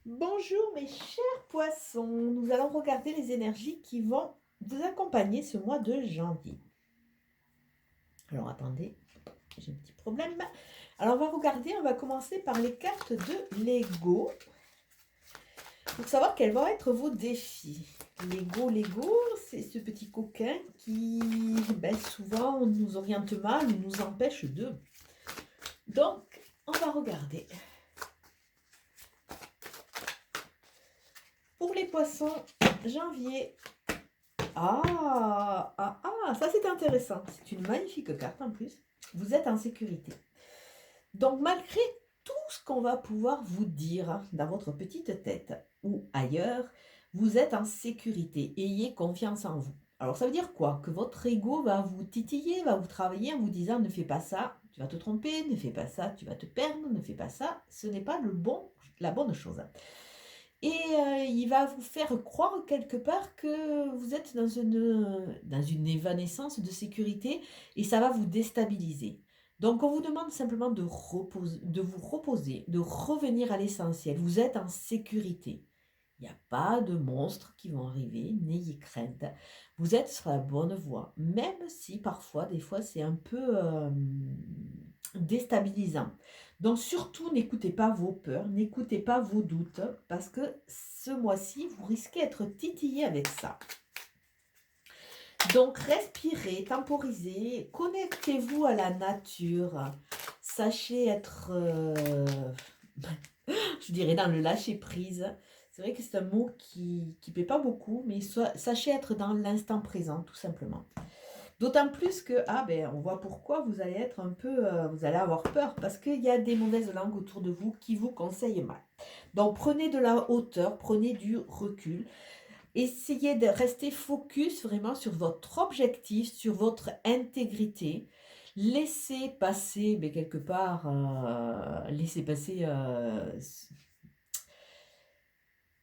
Bonjour mes chers poissons, nous allons regarder les énergies qui vont vous accompagner ce mois de janvier. Alors attendez, j'ai un petit problème. Alors on va regarder, on va commencer par les cartes de l'ego pour savoir quels vont être vos défis. L'ego, c'est ce petit coquin qui souvent nous oriente mal ou nous empêche de. Donc on va regarder. Pour les poissons, janvier. Ça c'est intéressant. C'est une magnifique carte en plus. Vous êtes en sécurité. Donc malgré tout ce qu'on va pouvoir vous dire dans votre petite tête ou ailleurs, vous êtes en sécurité. Ayez confiance en vous. Alors ça veut dire quoi? Que votre ego va vous titiller, va vous travailler en vous disant ne fais pas ça, tu vas te tromper, ne fais pas ça, tu vas te perdre, ne fais pas ça, ce n'est pas la bonne chose. Et il va vous faire croire quelque part que vous êtes dans une évanescence de sécurité et ça va vous déstabiliser. Donc on vous demande simplement de vous reposer, de revenir à l'essentiel. Vous êtes en sécurité. Il n'y a pas de monstres qui vont arriver, n'ayez crainte. Vous êtes sur la bonne voie, même si parfois, des fois, c'est un peu déstabilisant. Donc surtout, n'écoutez pas vos peurs, n'écoutez pas vos doutes, parce que ce mois-ci, vous risquez d'être titillé avec ça. Donc respirez, temporisez, connectez-vous à la nature. Sachez être, je dirais, dans le lâcher-prise. C'est vrai que c'est un mot qui ne plaît pas beaucoup, mais sachez être dans l'instant présent, tout simplement. D'autant plus que, on voit pourquoi vous allez être un peu, vous allez avoir peur, parce qu'il y a des mauvaises langues autour de vous qui vous conseillent mal. Donc prenez de la hauteur, prenez du recul. Essayez de rester focus vraiment sur votre objectif, sur votre intégrité. Laissez passer, mais quelque part, laissez passer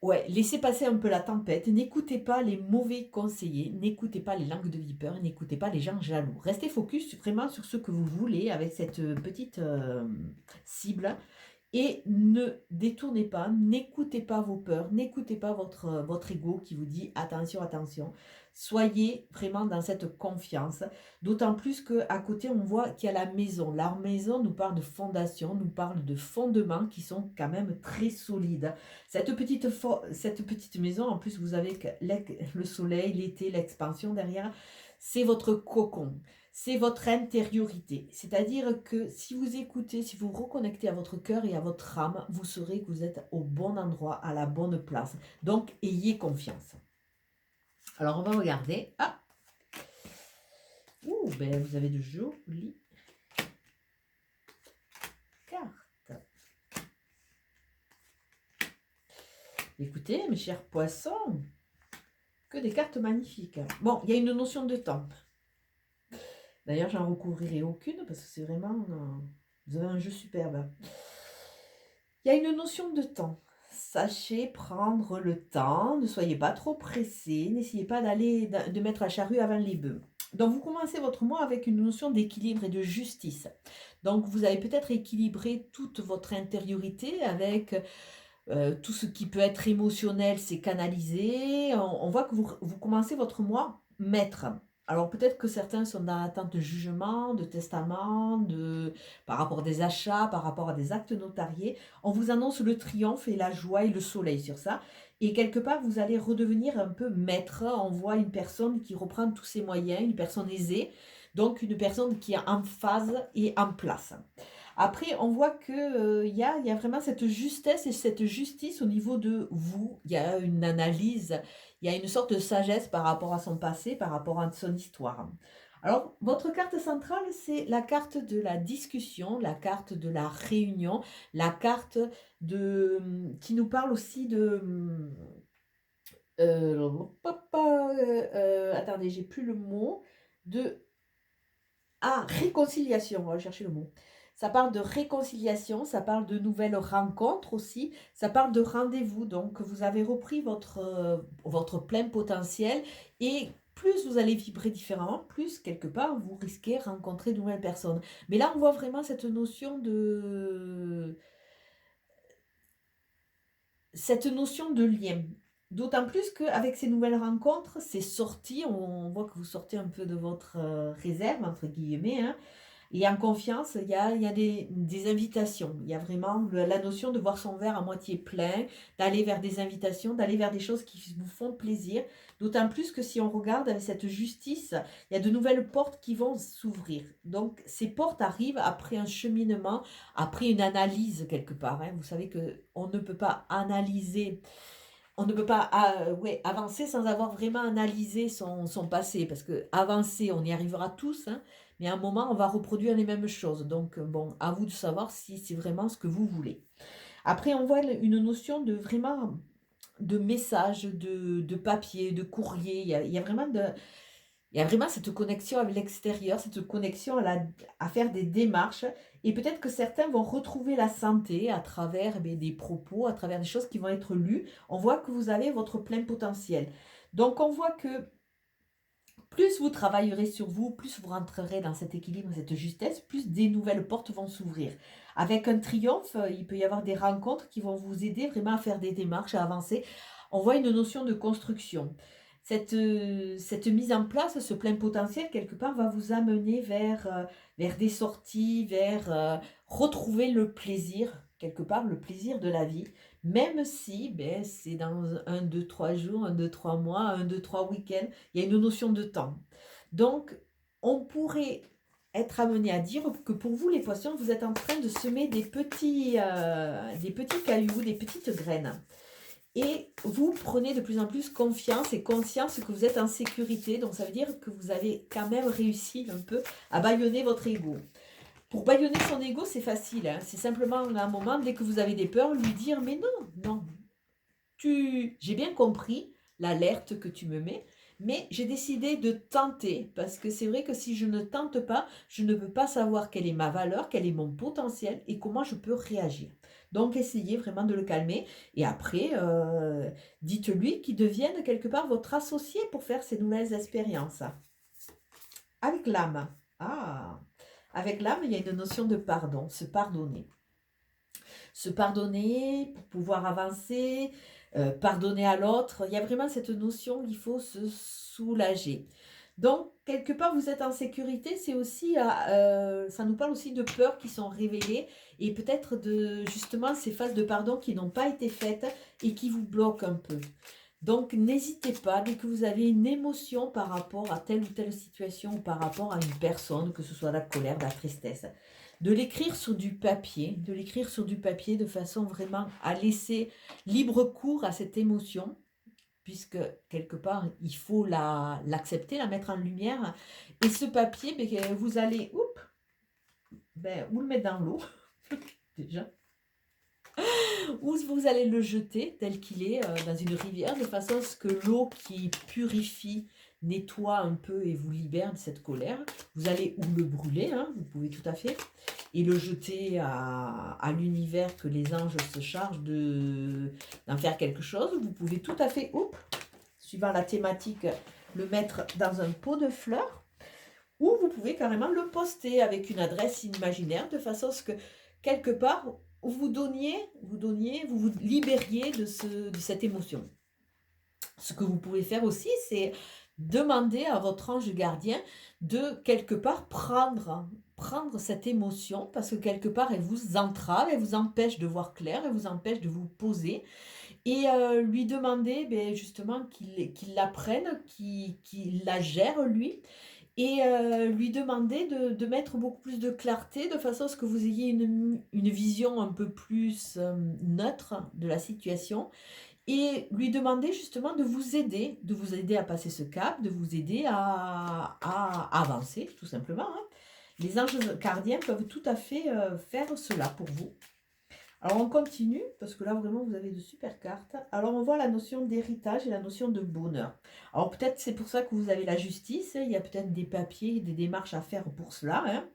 ouais, laissez passer un peu la tempête, n'écoutez pas les mauvais conseillers, n'écoutez pas les langues de vipère, n'écoutez pas les gens jaloux. Restez focus vraiment sur ce que vous voulez avec cette petite cible et ne détournez pas, n'écoutez pas vos peurs, n'écoutez pas votre ego qui vous dit attention, attention. Soyez vraiment dans cette confiance, d'autant plus qu'à côté, on voit qu'il y a la maison. La maison nous parle de fondation, nous parle de fondements qui sont quand même très solides. Cette petite maison, en plus, vous avez le soleil, l'été, l'expansion derrière, c'est votre cocon. C'est votre intériorité. C'est-à-dire que si vous écoutez, si vous reconnectez à votre cœur et à votre âme, vous saurez que vous êtes au bon endroit, à la bonne place. Donc, ayez confiance. Alors, on va regarder. Vous avez de jolies cartes. Écoutez, mes chers poissons, que des cartes magnifiques. Bon, il y a une notion de temps. D'ailleurs, j'en recouvrirai aucune parce que c'est vraiment... vous avez un jeu superbe. Il y a une notion de temps. Sachez prendre le temps, ne soyez pas trop pressé, n'essayez pas de mettre la charrue avant les bœufs. Donc vous commencez votre mois avec une notion d'équilibre et de justice. Donc vous allez peut-être équilibrer toute votre intériorité avec tout ce qui peut être émotionnel, c'est canalisé. On voit que vous commencez votre mois maître. Alors peut-être que certains sont dans l'attente de jugement, de testament, par rapport à des achats, par rapport à des actes notariés. On vous annonce le triomphe et la joie et le soleil sur ça. Et quelque part, vous allez redevenir un peu maître. On voit une personne qui reprend tous ses moyens, une personne aisée, donc une personne qui est en phase et en place. Après, on voit que y a vraiment cette justesse et cette justice au niveau de vous. Il y a une analyse, il y a une sorte de sagesse par rapport à son passé, par rapport à son histoire. Alors, votre carte centrale, c'est la carte de la discussion, la carte de la réunion, la carte qui nous parle aussi de... attendez, j'ai plus le mot. Réconciliation, on va chercher le mot. Ça parle de réconciliation, ça parle de nouvelles rencontres aussi, ça parle de rendez-vous. Donc, vous avez repris votre plein potentiel et plus vous allez vibrer différemment, plus quelque part vous risquez de rencontrer de nouvelles personnes. Mais là, on voit vraiment cette notion de... cette notion de lien. D'autant plus qu'avec ces nouvelles rencontres, c'est sorti, on voit que vous sortez un peu de votre réserve, entre guillemets, hein, et en confiance, il y a des invitations. Il y a vraiment la notion de voir son verre à moitié plein, d'aller vers des invitations, d'aller vers des choses qui vous font plaisir. D'autant plus que si on regarde avec cette justice, il y a de nouvelles portes qui vont s'ouvrir. Donc ces portes arrivent après un cheminement, après une analyse quelque part, hein. Vous savez qu'on ne peut pas analyser, on ne peut pas ouais, avancer sans avoir vraiment analysé son passé, parce que avancer, on y arrivera tous, hein, mais à un moment, on va reproduire les mêmes choses. Donc, bon, à vous de savoir si c'est vraiment ce que vous voulez. Après, on voit une notion de vraiment de message, de papier, de courrier. Il y a vraiment cette connexion avec l'extérieur, cette connexion à faire des démarches. Et peut-être que certains vont retrouver la santé à travers des propos, à travers des choses qui vont être lues. On voit que vous avez votre plein potentiel. Donc on voit que plus vous travaillerez sur vous, plus vous rentrerez dans cet équilibre, cette justesse, plus des nouvelles portes vont s'ouvrir. Avec un triomphe, il peut y avoir des rencontres qui vont vous aider vraiment à faire des démarches, à avancer. On voit une notion de construction. Cette mise en place, ce plein potentiel, quelque part, va vous amener vers des sorties, vers retrouver le plaisir, quelque part, le plaisir de la vie, même si c'est dans un, deux, trois jours, un, deux, trois mois, un, deux, trois week-ends, il y a une notion de temps. Donc, on pourrait être amené à dire que pour vous, les poissons, vous êtes en train de semer des petits cailloux, des petites graines. Et vous prenez de plus en plus confiance et conscience que vous êtes en sécurité. Donc, ça veut dire que vous avez quand même réussi un peu à bâillonner votre ego. Pour bâillonner son ego, c'est facile, hein. C'est simplement à un moment, dès que vous avez des peurs, lui dire, mais non, non, j'ai bien compris l'alerte que tu me mets, mais j'ai décidé de tenter, parce que c'est vrai que si je ne tente pas, je ne peux pas savoir quelle est ma valeur, quel est mon potentiel et comment je peux réagir. Donc essayez vraiment de le calmer et après, dites-lui qu'il devienne quelque part votre associé pour faire ces nouvelles expériences. Avec l'âme. Ah, avec l'âme, il y a une notion de pardon, se pardonner. Se pardonner pour pouvoir avancer, pardonner à l'autre. Il y a vraiment cette notion qu'il faut se soulager. Donc, quelque part, vous êtes en sécurité, c'est aussi, ça nous parle aussi de peurs qui sont révélées et peut-être de justement ces phases de pardon qui n'ont pas été faites et qui vous bloquent un peu. Donc, n'hésitez pas, dès que vous avez une émotion par rapport à telle ou telle situation ou par rapport à une personne, que ce soit la colère, la tristesse, de l'écrire sur du papier, de façon vraiment à laisser libre cours à cette émotion, puisque quelque part, il faut l'accepter, la mettre en lumière. Et ce papier, vous allez, vous le mettre dans l'eau, déjà, ou vous allez le jeter tel qu'il est dans une rivière, de façon à ce que l'eau qui purifie, nettoie un peu et vous libère de cette colère. Vous allez ou le brûler, hein, vous pouvez tout à fait, et le jeter à l'univers, que les anges se chargent d'en faire quelque chose. Vous pouvez tout à fait, suivant la thématique, le mettre dans un pot de fleurs, ou vous pouvez carrément le poster avec une adresse imaginaire, de façon à ce que, quelque part, vous vous libériez de cette émotion. Ce que vous pouvez faire aussi, c'est demander à votre ange gardien de, quelque part, prendre cette émotion, parce que quelque part, elle vous entrave, elle vous empêche de voir clair, elle vous empêche de vous poser, et lui demander justement qu'il la prenne, qu'il la gère lui, et lui demander de mettre beaucoup plus de clarté, de façon à ce que vous ayez une vision un peu plus neutre de la situation, et lui demander justement de vous aider à passer ce cap, de vous aider à avancer, tout simplement, hein. Les anges gardiens peuvent tout à fait faire cela pour vous. Alors on continue, parce que là vraiment vous avez de super cartes. Alors on voit la notion d'héritage et la notion de bonheur. Alors peut-être c'est pour ça que vous avez la justice, il y a peut-être des papiers, des démarches à faire pour cela, hein.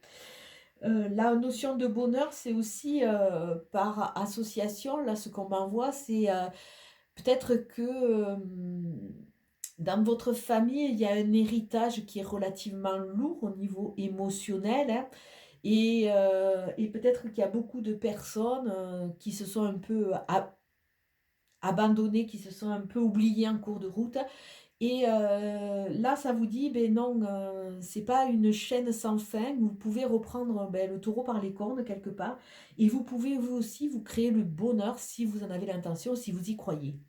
La notion de bonheur, c'est aussi par association. Là, ce qu'on m'envoie, c'est peut-être que dans votre famille, il y a un héritage qui est relativement lourd au niveau émotionnel, hein. Et peut-être qu'il y a beaucoup de personnes qui se sont un peu abandonnés, qui se sont un peu oubliés en cours de route. Et là, ça vous dit, ben non, c'est pas une chaîne sans fin. Vous pouvez reprendre, le taureau par les cornes quelque part et vous pouvez vous aussi vous créer le bonheur si vous en avez l'intention, si vous y croyez.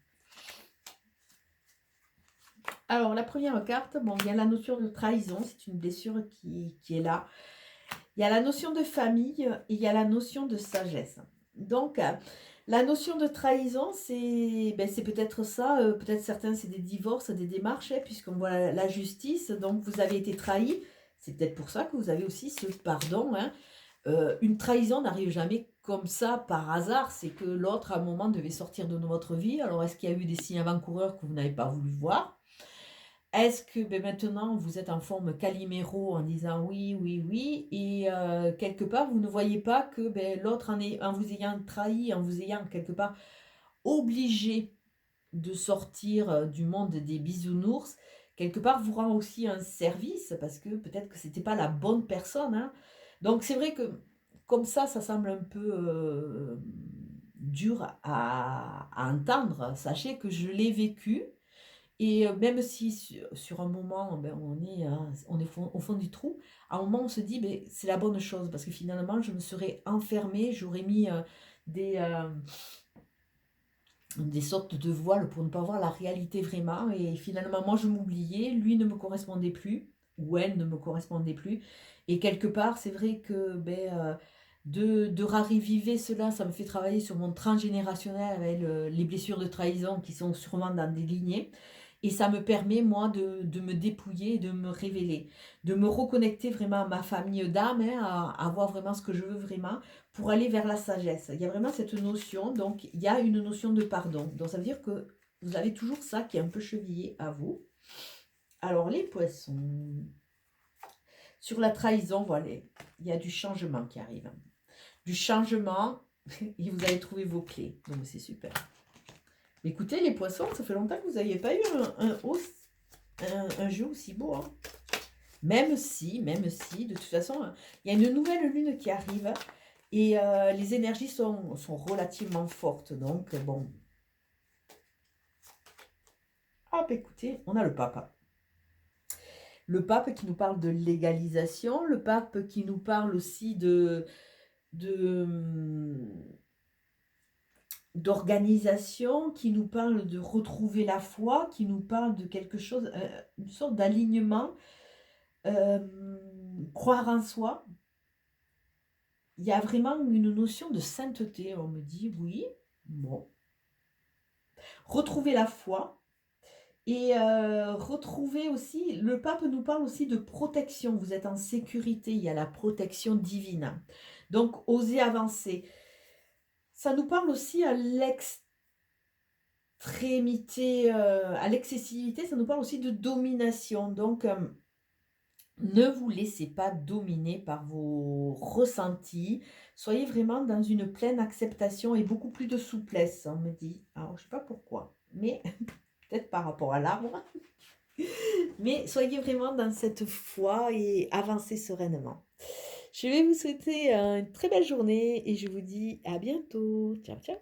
Alors la première carte, bon, il y a la notion de trahison, c'est une blessure qui est là. Il y a la notion de famille et il y a la notion de sagesse. Donc, la notion de trahison, c'est peut-être ça, peut-être certains, c'est des divorces, des démarches, hein, puisqu'on voit la justice, donc vous avez été trahi. C'est peut-être pour ça que vous avez aussi ce pardon, hein. Une trahison n'arrive jamais comme ça par hasard, c'est que l'autre, à un moment, devait sortir de votre vie. Alors, est-ce qu'il y a eu des signes avant-coureurs que vous n'avez pas voulu voir? Est-ce que maintenant vous êtes en forme Calimero en disant oui, oui, oui, et quelque part vous ne voyez pas que l'autre en vous ayant trahi, en vous ayant quelque part obligé de sortir du monde des bisounours, quelque part vous rend aussi un service parce que peut-être que c'était pas la bonne personne, hein. Donc c'est vrai que comme ça semble un peu dur à entendre. Sachez que je l'ai vécu. Et même si sur un moment, on est au fond du trou, à un moment on se dit: «Beh, c'est la bonne chose» parce que finalement je me serais enfermée, j'aurais mis, des, des sortes de voiles pour ne pas voir la réalité vraiment et finalement moi je m'oubliais, lui ne me correspondait plus ou elle ne me correspondait plus et quelque part c'est vrai que, de raviver cela, ça me fait travailler sur mon transgénérationnel avec les blessures de trahison qui sont sûrement dans des lignées et ça me permet, moi, de me dépouiller et de me révéler, de me reconnecter vraiment à ma famille d'âme, hein, à voir vraiment ce que je veux vraiment, pour aller vers la sagesse. Il y a vraiment cette notion, donc il y a une notion de pardon. Donc ça veut dire que vous avez toujours ça qui est un peu chevillé à vous. Alors les poissons, sur la trahison, voilà, il y a du changement qui arrive. Du changement, et vous allez trouver vos clés. Donc c'est super. Écoutez les poissons, ça fait longtemps que vous n'aviez pas eu un jeu aussi beau, hein. Même si, de toute façon, il y a une nouvelle lune qui arrive et les énergies sont relativement fortes. Donc, bon. Hop, écoutez, on a le pape. Le pape qui nous parle de légalisation, le pape qui nous parle aussi d'organisation, qui nous parle de retrouver la foi, qui nous parle de quelque chose, une sorte d'alignement, croire en soi. Il y a vraiment une notion de sainteté. On me dit oui, bon. Retrouver la foi et retrouver aussi, le pape nous parle aussi de protection. Vous êtes en sécurité, il y a la protection divine. Donc, osez avancer. Ça nous parle aussi à l'extrémité, à l'excessivité, ça nous parle aussi de domination. Donc, ne vous laissez pas dominer par vos ressentis. Soyez vraiment dans une pleine acceptation et beaucoup plus de souplesse, on me dit. Alors, je ne sais pas pourquoi, mais peut-être par rapport à l'arbre. Mais soyez vraiment dans cette foi et avancez sereinement. Je vais vous souhaiter une très belle journée et je vous dis à bientôt. Ciao, ciao.